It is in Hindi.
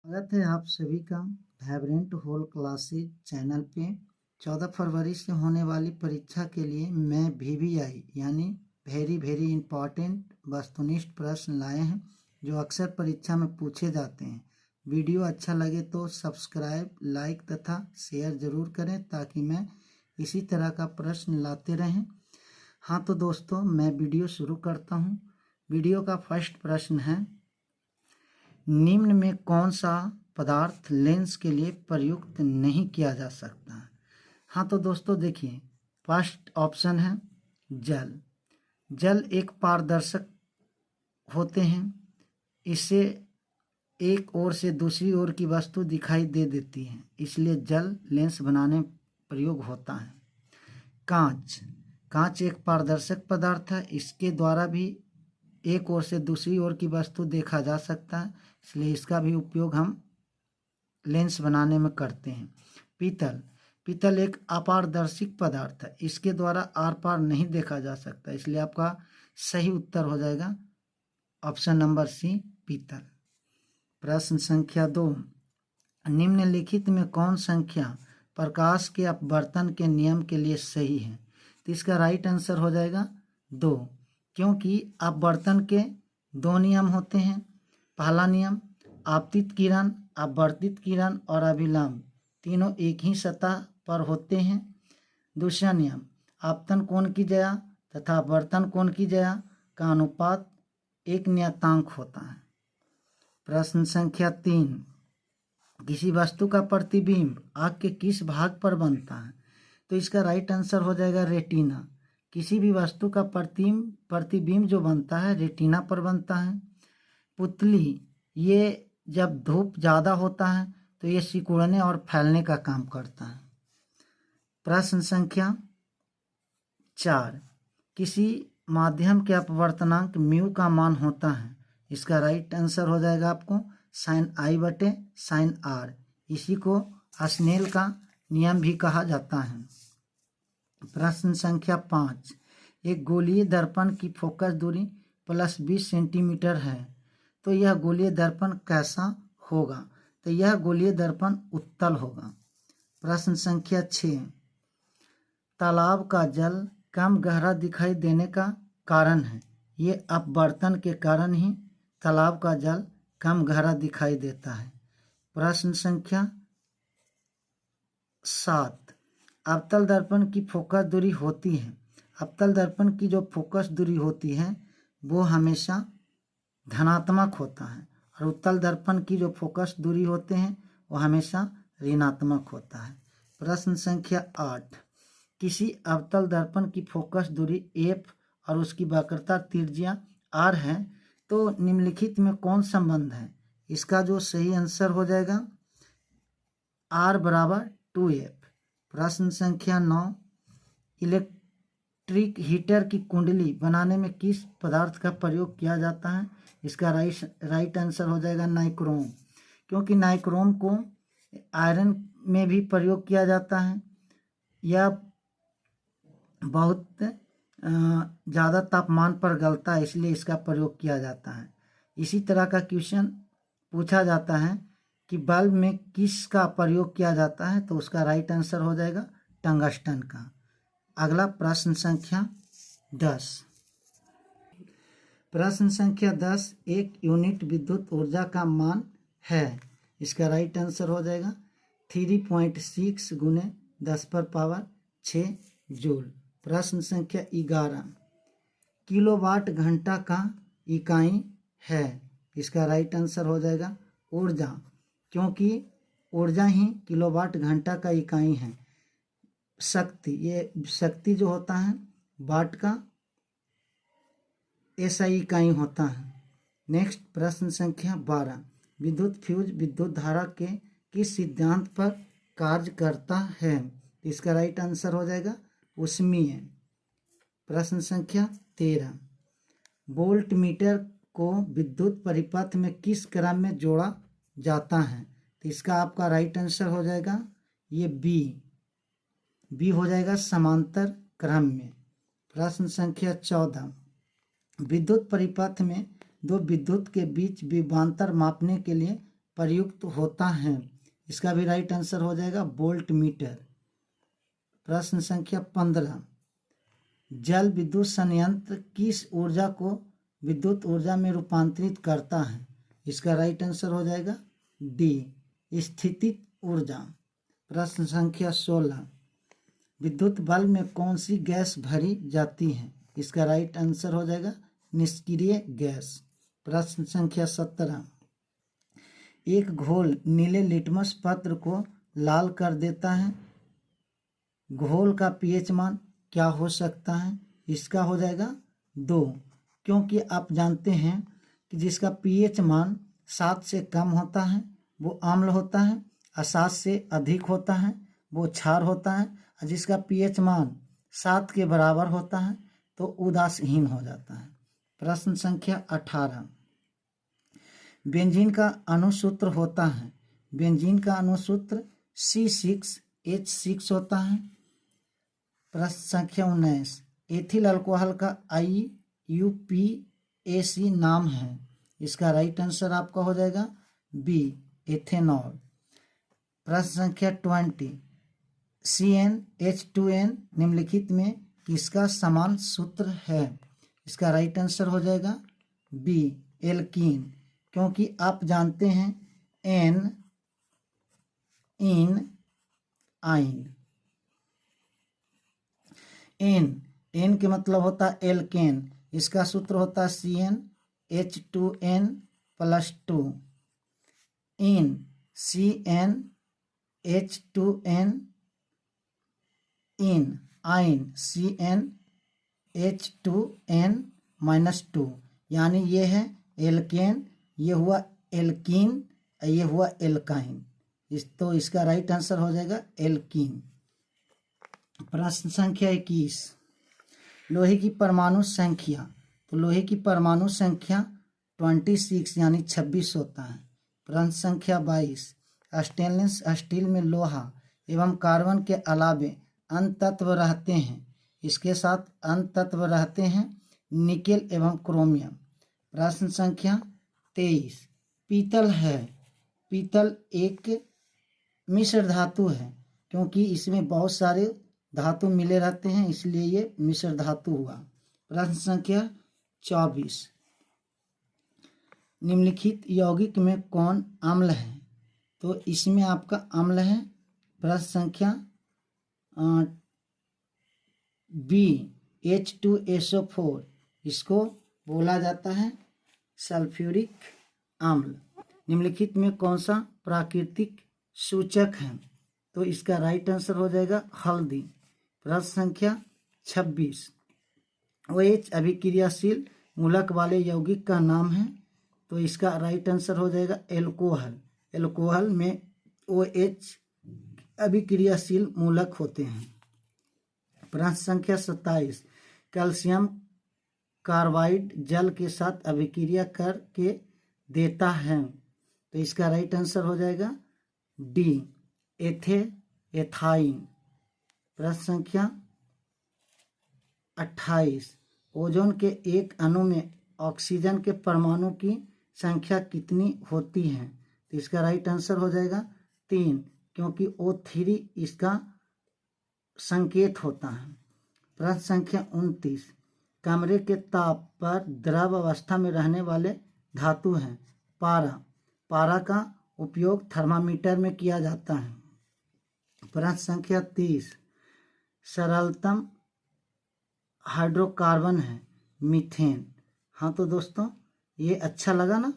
स्वागत है आप सभी का वाइब्रेंट होल क्लासेज चैनल पे। 14 फरवरी से होने वाली परीक्षा के लिए मैं VVI यानी वेरी इम्पॉर्टेंट वस्तुनिष्ठ प्रश्न लाए हैं जो अक्सर परीक्षा में पूछे जाते हैं। वीडियो अच्छा लगे तो सब्सक्राइब, लाइक तथा शेयर ज़रूर करें ताकि मैं इसी तरह का प्रश्न लाते रहें। हाँ तो दोस्तों, मैं वीडियो शुरू करता हूँ। वीडियो का फर्स्ट प्रश्न है, निम्न में कौन सा पदार्थ लेंस के लिए प्रयुक्त नहीं किया जा सकता है? हाँ तो दोस्तों देखिए, फर्स्ट ऑप्शन है जल। जल एक पारदर्शक होते हैं, इससे एक ओर से दूसरी ओर की वस्तु दिखाई दे देती है, इसलिए जल लेंस बनाने में प्रयोग होता है। कांच। कांच एक पारदर्शक पदार्थ है, इसके द्वारा भी एक ओर से दूसरी ओर की वस्तु देखा जा सकता है, इसलिए इसका भी उपयोग हम लेंस बनाने में करते हैं। पीतल। पीतल एक अपारदर्शिक पदार्थ है, इसके द्वारा आर पार नहीं देखा जा सकता, इसलिए आपका सही उत्तर हो जाएगा ऑप्शन नंबर सी, पीतल। प्रश्न संख्या 2, निम्नलिखित में कौन संख्या प्रकाश के अपवर्तन के नियम के लिए सही है? तो इसका राइट आंसर हो जाएगा 2, क्योंकि अपवर्तन के दो नियम होते हैं। पहला नियम, आपतित किरण, अपवर्तित किरण और अभिलंब तीनों एक ही सतह पर होते हैं। दूसरा नियम, आपतन कोण की ज्या तथा अपवर्तन कोण की ज्या का अनुपात एक नियतांक होता है। प्रश्न संख्या 3, किसी वस्तु का प्रतिबिंब आँख के किस भाग पर बनता है? तो इसका राइट आंसर हो जाएगा रेटिना। किसी भी वस्तु का प्रतिबिंब जो बनता है रेटिना पर बनता है। पुतली, ये जब धूप ज़्यादा होता है तो ये सिकुड़ने और फैलने का काम करता है। प्रश्न संख्या 4, किसी माध्यम के अपवर्तनांक म्यू का मान होता है? इसका राइट आंसर हो जाएगा आपको sin I बटे sin R। इसी को स्नेल का नियम भी कहा जाता है। प्रश्न संख्या 5, एक गोलीय दर्पण की फोकस दूरी +20 सेंटीमीटर है, तो यह गोलीय दर्पण कैसा होगा? तो यह गोलीय दर्पण उत्तल होगा। प्रश्न संख्या 6, तालाब का जल कम गहरा दिखाई देने का कारण है? ये अपवर्तन के कारण ही तालाब का जल कम गहरा दिखाई देता है। प्रश्न संख्या 7, अवतल दर्पण की फोकस दूरी होती है। अवतल दर्पण की जो फोकस दूरी होती है वो हमेशा धनात्मक होता है और उत्तल दर्पण की जो फोकस दूरी होते हैं वो हमेशा ऋणात्मक होता है। प्रश्न संख्या 8, किसी अवतल दर्पण की फोकस दूरी f और उसकी वक्रता त्रिज्या r है, तो निम्नलिखित में कौन संबंध है? इसका जो सही आंसर हो जाएगा r बराबर 2f। प्रश्न संख्या 9, इलेक्ट्रिक हीटर की कुंडली बनाने में किस पदार्थ का प्रयोग किया जाता है? इसका राइट आंसर हो जाएगा नाइक्रोम, क्योंकि नाइक्रोम को आयरन में भी प्रयोग किया जाता है। यह बहुत ज़्यादा तापमान पर गलता है, इसलिए इसका प्रयोग किया जाता है। इसी तरह का क्वेश्चन पूछा जाता है कि बल्ब में किसका प्रयोग किया जाता है, तो उसका राइट आंसर हो जाएगा टंगस्टन का। अगला प्रश्न संख्या 10, प्रश्न संख्या 10, एक यूनिट विद्युत ऊर्जा का मान है? इसका राइट आंसर हो जाएगा 3.6 × 10⁻6 जूल। प्रश्न संख्या 11, किलोवाट घंटा का इकाई है? इसका राइट आंसर हो जाएगा ऊर्जा, क्योंकि ऊर्जा ही किलोवाट घंटा का इकाई है। शक्ति, ये शक्ति जो होता है वाट का SI इकाई होता है। नेक्स्ट प्रश्न संख्या 12, विद्युत फ्यूज विद्युत धारा के किस सिद्धांत पर कार्य करता है? इसका राइट आंसर हो जाएगा ऊष्मीय। प्रश्न संख्या 13, वोल्ट मीटर को विद्युत परिपथ में किस क्रम में जोड़ा जाता है? तो इसका आपका राइट आंसर हो जाएगा ये बी हो जाएगा समांतर क्रम में। प्रश्न संख्या 14, विद्युत परिपथ में दो विद्युत के बीच विभवांतर मापने के लिए प्रयुक्त होता है? इसका भी राइट आंसर हो जाएगा वोल्ट मीटर। प्रश्न संख्या 15, जल विद्युत संयंत्र किस ऊर्जा को विद्युत ऊर्जा में रूपांतरित करता है? इसका राइट आंसर हो जाएगा डी, स्थितिज ऊर्जा। प्रश्न संख्या 16, विद्युत बल्ब में कौन सी गैस भरी जाती है? इसका राइट आंसर हो जाएगा निष्क्रिय गैस। प्रश्न संख्या 17, एक घोल नीले लिटमस पत्र को लाल कर देता है, घोल का पीएच मान क्या हो सकता है? इसका हो जाएगा 2, क्योंकि आप जानते हैं कि जिसका पीएच मान 7 से कम होता है वो अम्ल होता है, और 7 से अधिक होता है वो क्षार होता है, और जिसका पीएच मान 7 के बराबर होता है तो उदासीन हो जाता है। प्रश्न संख्या 18, बेंजीन का अणुसूत्र होता है, बेंजीन का अणुसूत्र C6H6 होता है। प्रश्न संख्या 19, एथिल अल्कोहल का IUPAC नाम है, इसका राइट आंसर आपका हो जाएगा बी, एथेनॉल। प्रश्न संख्या 20, CnH2n निम्नलिखित में किसका समान सूत्र है? इसका राइट आंसर हो जाएगा बी, एल्कीन, क्योंकि आप जानते हैं एन इन आइन, एन के मतलब होता है एल्केन, इसका सूत्र होता है CnH2n+2, इन CnH2n, इन आइन CnH2n-2, यानी ये है एल्केन, ये हुआ एल्कीन, ये हुआ एल्काइन। तो इसका राइट आंसर हो जाएगा एल्कीन। प्रश्न संख्या 21, लोहे की परमाणु संख्या, तो लोहे की परमाणु संख्या 26 यानी 26 होता है। प्रश्न संख्या 22, स्टेनलेस स्टील में लोहा एवं कार्बन के अलावे अन्य तत्व रहते हैं, इसके साथ अन्य तत्व रहते हैं निकेल एवं क्रोमियम। प्रश्न संख्या 23, पीतल है, पीतल एक मिश्र धातु है, क्योंकि इसमें बहुत सारे धातु मिले रहते हैं इसलिए ये मिश्र धातु हुआ। प्रश्न संख्या 24, निम्नलिखित यौगिक में कौन अम्ल है? तो इसमें आपका अम्ल है प्रश्न संख्या बी, H2SO4, इसको बोला जाता है सल्फ्यूरिक अम्ल। निम्नलिखित में कौन सा प्राकृतिक सूचक है? तो इसका राइट आंसर हो जाएगा हल्दी। प्रश्न संख्या 26, OH अभिक्रियाशील मूलक वाले यौगिक का नाम है, तो इसका राइट आंसर हो जाएगा एल्कोहल। एल्कोहल में OH अभिक्रियाशील मूलक होते हैं। प्रश्न संख्या 27, कैल्शियम कार्बाइड जल के साथ अभिक्रिया करके देता है, तो इसका राइट आंसर हो जाएगा डी, एथाइन। प्रश्न संख्या 28, ओजोन के एक अणु में ऑक्सीजन के परमाणु की संख्या कितनी होती है? तो इसका राइट आंसर हो जाएगा 3, क्योंकि O3 इसका संकेत होता है। प्रश्न संख्या 29, कमरे के ताप पर द्रव अवस्था में रहने वाले धातु हैं पारा, पारा का उपयोग थर्मामीटर में किया जाता है। प्रश्न संख्या 30, सरलतम हाइड्रोकार्बन है मीथेन। हाँ तो दोस्तों ये अच्छा लगा ना?